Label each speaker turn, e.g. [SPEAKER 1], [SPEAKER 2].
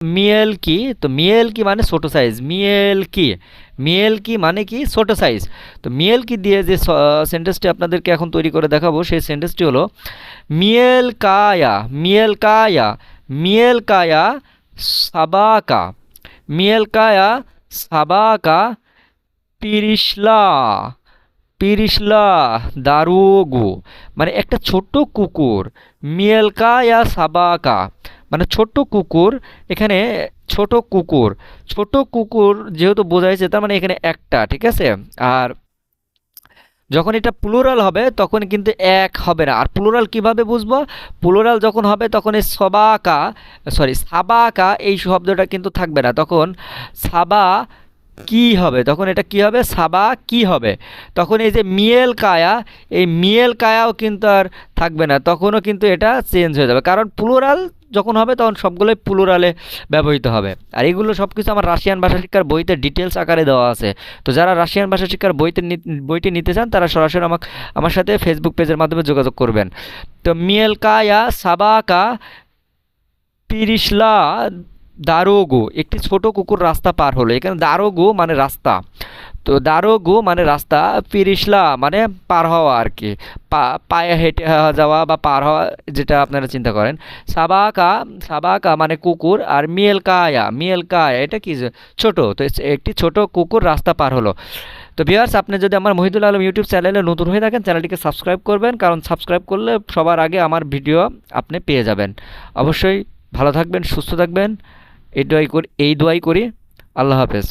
[SPEAKER 1] মিয়েল কি, তো মিয়েল কি মানে ছোট সাইজ, মিয়েল কি, মিয়েল কি মানে কি ছোট সাইজ। তো মিয়েল কি দিয়ে যে সেন্টেন্সটি আপনাদেরকে এখন তৈরি করে দেখাবো সেই সেন্টেন্সটি হলো মিয়েল কায়া, মিয়েল কায়া, মিয়েল কায়া সাবাকা, মিয়েল কায়া সাবাকা পিরিশলা, পিরিশলা দারুগু, মানে একটা ছোট্ট কুকুর, মিয়েলকা ইয়া সাবাকা মানে ছোট্ট কুকুর, এখানে ছোট কুকুর, ছোট কুকুর যেহেতু বোঝাইছে তার মানে এখানে একটা, ঠিক আছে। আর যখন এটা প্লুরাল হবে তখন কিন্তু এক হবে না। আর প্লুরাল কিভাবে বুঝবো, প্লুরাল যখন হবে তখন এই সবাকা, সরি সাবাকা এই শব্দটা কিন্তু থাকবে না, তখন সাবা কি হবে, তখন এটা কি হবে, সাবা কি হবে। তখন এই যে মিয়েল কায়া, এই মিয়েল কায়াও কিন্তু আর থাকবে না, তখনও কিন্তু এটা চেঞ্জ হয়ে যাবে, কারণ প্লুরাল যখন হবে তখন সবগুলোই প্লুরালে ব্যবহৃত হবে। আর এগুলো সব কিছু আমার রাশিয়ান ভাষা শিক্ষার বইতে ডিটেলস আকারে দেওয়া আছে। তো যারা রাশিয়ান ভাষা শিক্ষার বইটি নিতে চান তারা সরাসরি আমার সাথে ফেসবুক পেজের মাধ্যমে যোগাযোগ করবেন। তো মিয়েল কায়া সাবাকা পিরিশলা দারোগো, একটি ছোট কুকুর রাস্তা পার হলো, এখানে দারোগো মানে রাস্তা, তো দারোগো মানে রাস্তা, পিরিশলা মানে পার হওয়া আর কি, পায়ে হেঁটে যাওয়া বা পার হওয়া, যেটা আপনারা চিন্তা করেন। সাবাকা, সাবাকা মানে কুকুর, আর মিয়েলকায়া, মিয়েলকায়া এটা কি ছোট, তো একটি ছোট কুকুর রাস্তা পার হলো। তো ভিউয়ার্স, আপনি যদি আমার মহিদুল আলম ইউটিউব চ্যানেলে নতুন হয়ে থাকেন চ্যানেলটিকে সাবস্ক্রাইব করবেন, কারণ সাবস্ক্রাইব করলে সবার আগে আমার ভিডিও আপনি পেয়ে যাবেন। অবশ্যই ভালো থাকবেন, সুস্থ থাকবেন, এই দোয়াই করি, আল্লাহ হাফেজ।